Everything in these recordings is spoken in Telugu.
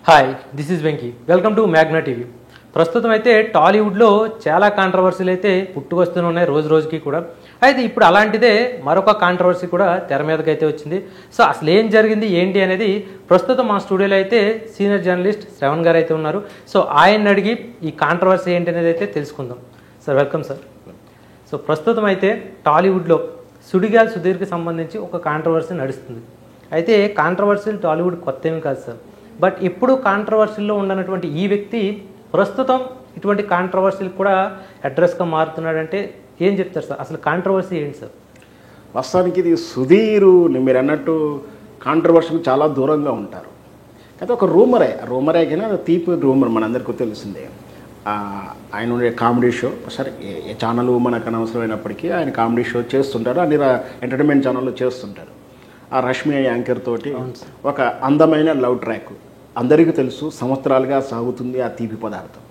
Hi, this is Venky. Welcome to Magna TV. ప్రస్తుతం అయితే టాలీవుడ్లో చాలా కాంట్రవర్సీలు అయితే పుట్టుకొస్తూనే ఉన్నాయి రోజు రోజుకి కూడా. అయితే ఇప్పుడు అలాంటిదే మరొక కాంట్రవర్సీ కూడా తెర మీదకి అయితే వచ్చింది. సో అసలు ఏం జరిగింది ఏంటి అనేది ప్రస్తుతం మా స్టూడియోలో అయితే సీనియర్ జర్నలిస్ట్ శ్రవణ్ గారు అయితే ఉన్నారు. సో ఆయన్ని అడిగి ఈ కాంట్రవర్సీ ఏంటి అనేది అయితే తెలుసుకుందాం. Sir welcome sir. సో ప్రస్తుతం అయితే టాలీవుడ్లో సుడిగాలి సుధీర్కి సంబంధించి ఒక కాంట్రవర్సీ నడుస్తుంది. అయితే కాంట్రవర్సీలు టాలీవుడ్ కొత్త ఏమి కాదు సార్. బట్ ఇప్పుడు కాంట్రవర్సీల్లో ఉండనటువంటి ఈ వ్యక్తి ప్రస్తుతం ఇటువంటి కాంట్రవర్సీలు కూడా అడ్రస్గా మారుతున్నాడంటే ఏం చెప్తారు సార్? అసలు కాంట్రవర్సీ ఏంటి సార్? వాస్తవానికి ఇది సుధీరు మీరు అన్నట్టు కాంట్రవర్సీకి చాలా దూరంగా ఉంటారు. అయితే ఒక రూమరే కానీ అది తీపి రూమర్ మనందరికీ తెలిసిందే. ఆయన ఉండే కామెడీ షో సరే ఏ ఛానల్ మనకు అనవసరమైనప్పటికీ ఆయన కామెడీ షో చేస్తుంటారు, అన్ని ఎంటర్టైన్మెంట్ ఛానల్లో చేస్తుంటారు. ఆ రష్మి యాంకర్ తోటి ఒక అందమైన లవ్ ట్రాక్ అందరికీ తెలుసు, సంవత్సరాలుగా సాగుతుంది ఆ తీపి పదార్థం.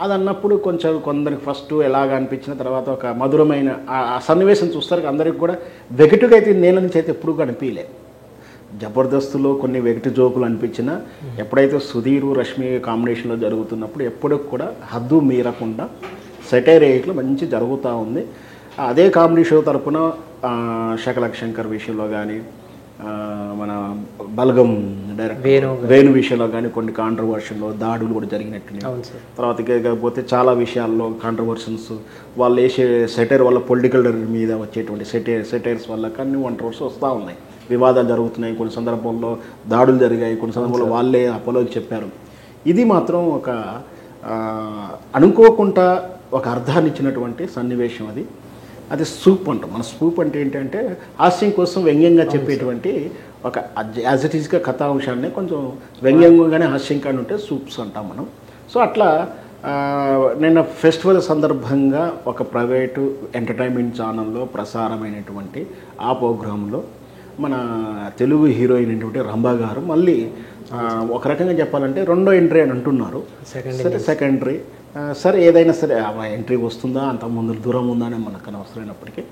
అది అన్నప్పుడు కొంచెం కొందరికి ఫస్ట్ ఎలాగ అనిపించిన తర్వాత ఒక మధురమైన ఆ సన్నివేశం చూస్తారు. అందరికి కూడా వెగటుగా అయితే నేల నుంచి అయితే ఎప్పుడు కనిపించలేదు. జబర్దస్త్లో కొన్ని వెగటు జోకులు అనిపించినా ఎప్పుడైతే సుధీరు రష్మి కాంబినేషన్లో జరుగుతున్నప్పుడు ఎప్పటికి కూడా హద్దు మీరకుండా సెటైర్ వేయట్లో మంచి జరుగుతూ ఉంది. అదే కామెడీ షో తరపున శకలక్ శంకర్ విషయంలో కానీ మన బలగం డైరెక్టర్ వేణు విషయంలో కానీ కొన్ని కాంట్రవర్షన్లో దాడులు కూడా జరిగినట్టున్నాయి. తర్వాత ఇకపోతే చాలా విషయాల్లో కాంట్రవర్షన్స్ వాళ్ళు వేసే సెటైర్ వల్ల పొలిటికల్ మీద వచ్చేటువంటి సెటైర్స్ వల్ల కొన్ని కాంట్రవర్సీ వస్తూ ఉన్నాయి, వివాదాలు జరుగుతున్నాయి. కొన్ని సందర్భంలో దాడులు జరిగాయి, కొన్ని సందర్భంలో వాళ్ళే అపోలోకి చెప్పారు. ఇది మాత్రం ఒక అనుకోకుండా ఒక అర్థాన్ని ఇచ్చినటువంటి సన్నివేశం. అది స్పూప్ అంటాం. మన స్పూప్ అంటే ఏంటంటే హాస్యం కోసం వ్యంగ్యంగా చెప్పేటువంటి ఒక యాజ్ ఇట్ ఈస్గా కథాంశాన్ని కొంచెం వ్యంగ్యంగానే హాస్యంగానే ఉంటే సూప్స్ అంటాం మనం. సో అట్లా నిన్న ఫెస్టివల్ సందర్భంగా ఒక ప్రైవేటు ఎంటర్టైన్మెంట్ ఛానల్లో ప్రసారమైనటువంటి ఆ ప్రోగ్రాంలో మన తెలుగు హీరోయిన్ అయినటువంటి రంభా గారు మళ్ళీ ఒక రకంగా చెప్పాలంటే రెండో ఎంట్రీ అని అంటున్నారు. సరే సెకండరీ సరే ఏదైనా సరే ఎంట్రీ వస్తుందా అంత ముందు దూరం ఉందా అని మనకు అనవసరమైనప్పటికీ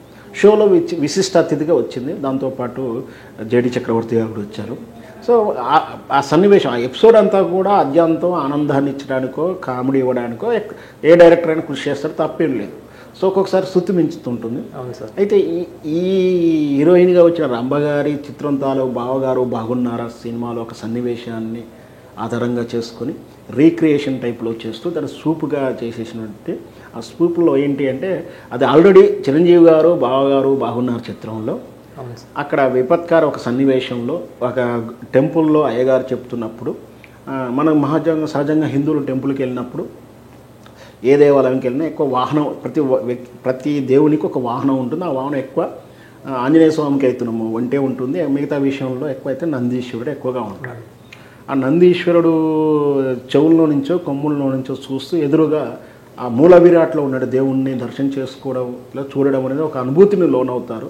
షోలో విశిష్ట అతిథిగా వచ్చింది. దాంతోపాటు జేడి చక్రవర్తి గారు కూడా వచ్చారు. సో ఆ సన్నివేశం ఆ ఎపిసోడ్ అంతా కూడా అద్యంతం ఆనందాన్ని ఇచ్చడానికో కామెడీ ఇవ్వడానికో ఏ డైరెక్టర్ అయినా కృషి చేస్తారో తప్పేం లేదు. సో ఒక్కొక్కసారి శృతి మించుతుంటుంది. అయితే ఈ హీరోయిన్గా వచ్చిన రంభగారి చిత్రంతాలో బావగారు బాగున్నారా సినిమాలో ఒక సన్నివేశాన్ని ఆధారంగా చేసుకొని రీక్రియేషన్ టైప్లో చేస్తూ దాన్ని సూపుగా చేసేసినట్టు. ఆ సూపులో ఏంటి అంటే అది ఆల్రెడీ చిరంజీవి గారు బావగారు బాగున్నారు చిత్రంలో అక్కడ విపత్కార ఒక సన్నివేశంలో ఒక టెంపుల్లో అయ్యగారు చెప్తున్నప్పుడు మనం సహజంగా హిందువులు టెంపుల్కి వెళ్ళినప్పుడు ఏ దేవాలయంకి వెళ్ళినా ఎక్కువ వాహనం ప్రతి దేవునికి ఒక వాహనం ఉంటుంది. ఆ వాహనం ఎక్కువ ఆంజనేయ స్వామికి అవుతున్నాము వంటే ఉంటుంది. మిగతా విషయంలో ఎక్కువ అయితే నందీశ్వరుడు ఎక్కువగా ఉంటాడు. ఆ నందీశ్వరుడు చెవుల్లో నుంచో కొమ్ముల్లో నుంచో చూస్తూ ఎదురుగా ఆ మూల విరాట్లో ఉన్న దేవుణ్ణి దర్శనం చేసుకోవడం ఇలా చూడడం అనేది ఒక అనుభూతిని లోనవుతారు.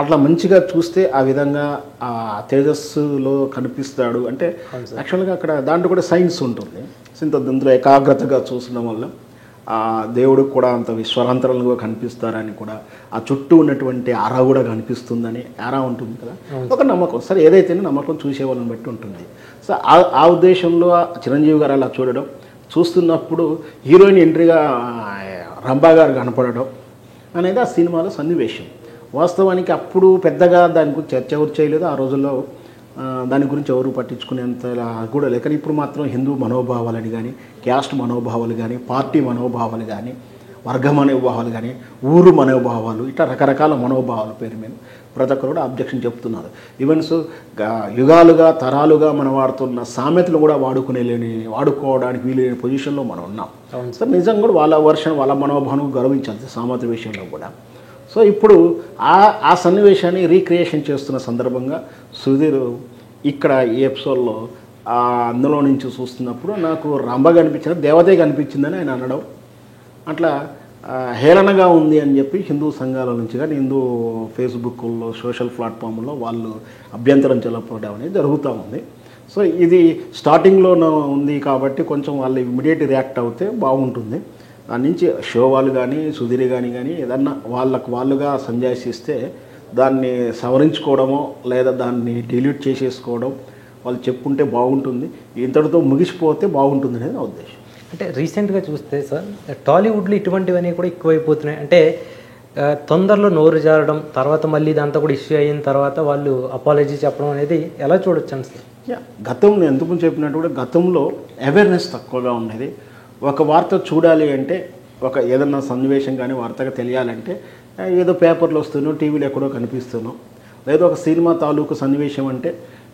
అట్లా మంచిగా చూస్తే ఆ విధంగా ఆ తేజస్సులో కనిపిస్తాడు. అంటే యాక్చువల్గా అక్కడ దాంట్లో కూడా సైన్స్ ఉంటుంది. ఇందులో ఏకాగ్రతగా చూసడం వల్ల ఆ దేవుడు కూడా అంత విశ్వరాంతరంగా కనిపిస్తారని కూడా ఆ చుట్టూ ఉన్నటువంటి ఆరా కూడా కనిపిస్తుందని ఆరా ఉంటుంది కదా, ఒక నమ్మకం. సరే ఏదైతేనే నమ్మకం చూసేవాళ్ళని బట్టి ఉంటుంది. సో ఆ ఉద్దేశంలో చిరంజీవి గారు అలా చూస్తున్నప్పుడు హీరోయిన్ ఎంట్రీగా రంభా గారు కనపడడం అనేది ఆ సినిమాలో సన్నివేశం. వాస్తవానికి అప్పుడు పెద్దగా దాని గురించి చర్చ ఎవరు చేయలేదు. ఆ రోజుల్లో దాని గురించి ఎవరు పట్టించుకునేంత కూడా లేక ఇప్పుడు మాత్రం హిందూ మనోభావాలని కానీ క్యాస్ట్ మనోభావాలు కానీ పార్టీ మనోభావాలు కానీ వర్గ మనోభావాలు కానీ ఊరు మనోభావాలు ఇట్లా రకరకాల మనోభావాల పేరు మీద ప్రతి ఒక్కరు కూడా అబ్జెక్షన్ చెప్తున్నారు. ఈవెన్స్ యుగాలుగా తరాలుగా మనం వాడుతున్న సామెతలు కూడా వాడుకోవడానికి వీలైన పొజిషన్లో మనం ఉన్నాం. సార్ నిజంగా కూడా వాళ్ళ వర్షన్ వాళ్ళ మనోభావం గౌరవించాలి సామెతల విషయంలో కూడా. సో ఇప్పుడు ఆ సన్నివేశాన్ని రీక్రియేషన్ చేస్తున్న సందర్భంగా సుధీర్ ఇక్కడ ఈ ఎపిసోడ్లో అందులో నుంచి చూస్తున్నప్పుడు నాకు రంభ కనిపించిన దేవతే కనిపించిందని ఆయన అనడం అట్లా హేళనగా ఉంది అని చెప్పి హిందూ సంఘాల నుంచి కానీ హిందూ ఫేస్బుక్లో సోషల్ ప్లాట్ఫామ్లో వాళ్ళు అభ్యంతరం చెలపడం అనేది జరుగుతూ ఉంది. సో ఇది స్టార్టింగ్లో ఉంది కాబట్టి కొంచెం వాళ్ళు ఇమ్మీడియట్ రియాక్ట్ అవుతే బాగుంటుంది. దాని నుంచి షో వాళ్ళు కానీ సుధీర్ కానీ ఏదన్నా వాళ్ళుగా సంజాయిస్తే దాన్ని సవరించుకోవడమో లేదా దాన్ని డిలీట్ చేసేసుకోవడం వాళ్ళు చెప్పుకుంటే బాగుంటుంది, ఇంతటితో ముగిసిపోతే బాగుంటుంది అనేది నా ఉద్దేశం. అంటే రీసెంట్గా చూస్తే సార్ టాలీవుడ్లో ఇటువంటివన్నీ కూడా ఎక్కువైపోతున్నాయి. అంటే తొందరలో నోరు జారడం, తర్వాత మళ్ళీ ఇదంతా కూడా ఇష్యూ అయిన తర్వాత వాళ్ళు అపాలజీ చెప్పడం అనేది ఎలా చూడొచ్చు సార్? గతంలో ఎంతకుముందు చెప్పినట్టు కూడా గతంలో అవేర్నెస్ తక్కువగా ఉండేది. ఒక వార్త చూడాలి అంటే, ఒక ఏదన్నా సన్నివేశం కానీ వార్తగా తెలియాలంటే ఏదో పేపర్లో వస్తూనో టీవీలో ఎక్కడో కనిపిస్తూనో, లేదా ఒక సినిమా తాలూకు సన్నివేశం అంటే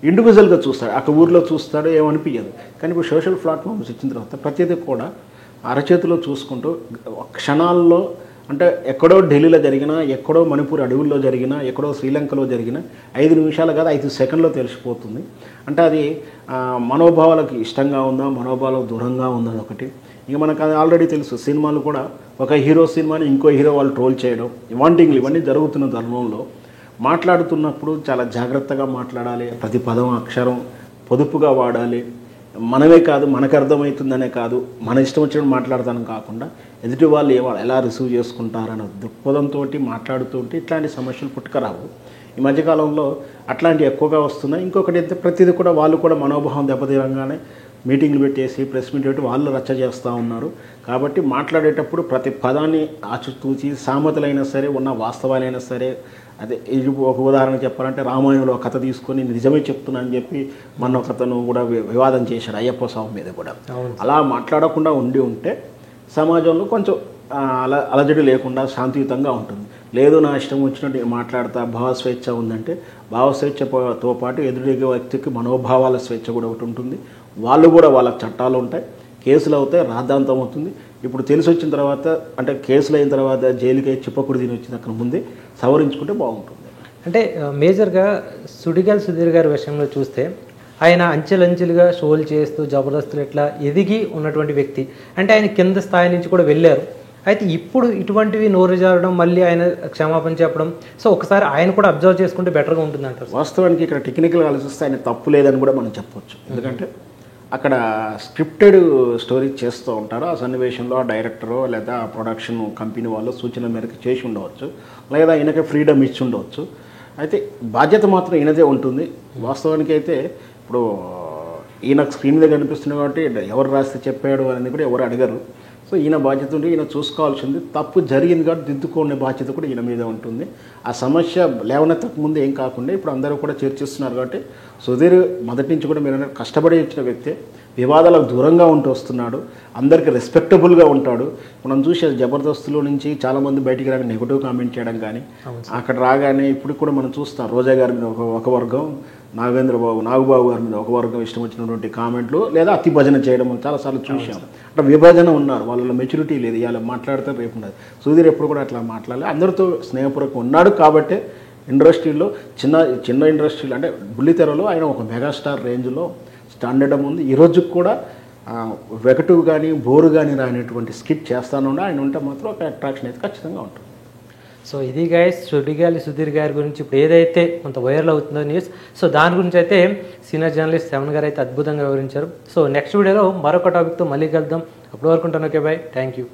ఇండివిజువల్గా చూస్తాడు, అక్కడ ఊర్లో చూస్తాడు, ఏమనిపించదు. కానీ ఇప్పుడు సోషల్ ప్లాట్ఫామ్స్ ఇచ్చిన తర్వాత ప్రతిదీ కూడా అరచేతిలో చూసుకుంటూ క్షణాల్లో, అంటే ఎక్కడో ఢిల్లీలో జరిగినా, ఎక్కడో మణిపూర్ అడవుల్లో జరిగినా, ఎక్కడో శ్రీలంకలో జరిగినా 5 నిమిషాలు కాదు 5 సెకండ్లో తెలిసిపోతుంది. అంటే అది మనోభావాలకు ఇష్టంగా ఉందా, మనోభావాలకు దూరంగా ఉందా ఒకటి. ఇక మనకు అది ఆల్రెడీ తెలుసు. సినిమాలు కూడా ఒక హీరో సినిమాని ఇంకో హీరో వాళ్ళు ట్రోల్ చేయడం, వాంటింగ్లు ఇవన్నీ జరుగుతున్న ధర్మంలో మాట్లాడుతున్నప్పుడు చాలా జాగ్రత్తగా మాట్లాడాలి. ప్రతి పదం అక్షరం పొదుపుగా వాడాలి. మనమే కాదు, మనకు అర్థమవుతుందనే కాదు, మన ఇష్టం వచ్చినట్టు మాట్లాడతాను కాకుండా ఎదుటి వాళ్ళు ఎలా రిసీవ్ చేసుకుంటారన్న దృక్పథంతో మాట్లాడుతూ ఉంటే ఇట్లాంటి సమస్యలు పుట్టుకరావు. ఈ మధ్యకాలంలో అట్లాంటివి ఎక్కువగా వస్తున్నాయి. ఇంకొకటి అయితే ప్రతిదీ కూడా వాళ్ళు కూడా మనోభావం దెబ్బతీరంగానే మీటింగ్లు పెట్టేసి ప్రెస్ మీట్ పెట్టి వాళ్ళు రచ్చ చేస్తూ ఉన్నారు. కాబట్టి మాట్లాడేటప్పుడు ప్రతి పదాన్ని ఆచితూచి, సామెతలైనా సరే, ఉన్న వాస్తవాలైనా సరే, అదే ఇది ఒక ఉదాహరణ చెప్పాలంటే రామాయణంలో కథ తీసుకొని నిజమే చెప్తున్నా అని చెప్పి మొన్న ఒకతను కూడా వివాదం చేశాడు అయ్యప్ప స్వామి మీద కూడా. అలా మాట్లాడకుండా ఉంటే సమాజంలో కొంచెం అలజడి లేకుండా శాంతియుతంగా ఉంటుంది. లేదు నా ఇష్టం వచ్చినట్టు మాట్లాడతా, భావస్వేచ్ఛ ఉందంటే భావస్వేచ్ఛతో పాటు ఎదుటి వ్యక్తికి మనోభావాల స్వేచ్ఛ కూడా ఒకటి ఉంటుంది. వాళ్ళు కూడా వాళ్ళకి చట్టాలు ఉంటాయి, కేసులు అవుతాయి, రాద్ధాంతం అవుతుంది. ఇప్పుడు తెలిసి వచ్చిన తర్వాత, అంటే కేసులు అయిన తర్వాత జైలుకి చిప్పకుడి తిని వచ్చిన అక్కడ ముందే సవరించుకుంటే బాగుంటుంది. అంటే మేజర్గా సుడిగాలి సుధీర్ గారి విషయంలో చూస్తే ఆయన అంచెలంచెలుగా షోలు చేస్తూ జబర్దస్తులు ఇట్లా ఎదిగి ఉన్నటువంటి వ్యక్తి. అంటే ఆయన కింద స్థాయి నుంచి కూడా వెళ్ళారు. అయితే ఇప్పుడు ఇటువంటివి నోరు జారడం, మళ్ళీ ఆయన క్షమాపణ చెప్పడం, సో ఒకసారి ఆయన కూడా అబ్జర్వ్ చేసుకుంటే బెటర్గా ఉంటుంది అంటారు. వాస్తవానికి ఇక్కడ టెక్నికల్గా ఆలోచిస్తే ఆయన తప్పు లేదని కూడా మనం చెప్పొచ్చు. ఎందుకంటే అక్కడ స్క్రిప్టెడ్ స్టోరీ చేస్తూ ఉంటారు. ఆ సన్నివేశంలో ఆ డైరెక్టరో లేదా ప్రొడక్షన్ కంపెనీ వాళ్ళు సూచన మేరకు చేసి ఉండవచ్చు, లేదా ఈయనకే ఫ్రీడమ్ ఇచ్చి ఉండవచ్చు. అయితే బాధ్యత మాత్రం ఈయనదే ఉంటుంది. వాస్తవానికి అయితే ఇప్పుడు ఈయన స్క్రీన్ మీద కనిపిస్తుంది కాబట్టి ఎవరు రాస్తే చెప్పాడు అనేది కూడా ఎవరు అడగరు. సో ఈయన బాధ్యత ఉంటే ఈయన చూసుకోవాల్సింది. తప్పు జరిగింది కాబట్టి దిద్దుకునే బాధ్యత కూడా ఈయన మీద ఉంటుంది. ఆ సమస్య లేవనెత్తక ముందు ఏం కాకుండా ఇప్పుడు అందరూ కూడా చర్చిస్తున్నారు కాబట్టి సుధీర్ మొదటి నుంచి కూడా మీరు కష్టపడి ఇచ్చిన వ్యక్తే, వివాదాలకు దూరంగా ఉంటూ వస్తున్నాడు, అందరికీ రెస్పెక్టబుల్గా ఉంటాడు. మనం చూసే జబర్దస్తులో నుంచి చాలామంది బయటికి రాగా నెగిటివ్ కామెంట్ చేయడం కానీ, అక్కడ రాగానే ఇప్పుడు కూడా మనం చూస్తాం రోజా గారి మీద ఒక వర్గం, నాగబాబు గారి మీద ఒక వర్గం ఇష్టం వచ్చినటువంటి కామెంట్లు, లేదా అతి భజన చేయడం చాలాసార్లు చూసాం. అంటే విభజన ఉన్నారు, వాళ్ళలో మెచ్యూరిటీ లేదు. ఇవాళ మాట్లాడితే రేపు ఉండదు. సుధీర్ ఎప్పుడు కూడా అట్లా మాట్లాడాలి, అందరితో స్నేహపూర్వకం ఉన్నాడు. కాబట్టి ఇండస్ట్రీలో చిన్న ఇండస్ట్రీలో అంటే బుల్లితెరలో ఆయన ఒక మెగాస్టార్ రేంజ్లో స్టాండర్డ్ ఉంది. ఈ రోజుకి కూడా వెగటు కానీ బోరు కానీ రానటువంటి స్కిట్ చేస్తాను ఆయన ఉంటే మాత్రం ఒక అట్రాక్షన్ అయితే ఖచ్చితంగా ఉంటుంది. సో ఇది గైస్ సుడిగాలి సుధీర్ గారి గురించి ఇప్పుడు ఏదైతే కొంత వైరల్ అవుతుందో న్యూస్, సో దాని గురించి అయితే సీనియర్ జర్నలిస్ట్ శ్రవణ్ గారు అయితే అద్భుతంగా వివరించారు. సో నెక్స్ట్ వీడియోలో మరొక టాపిక్తో మళ్ళీ కలుద్దాం. అప్పటి వరకు ఉంటాను. Okay bye, thank you.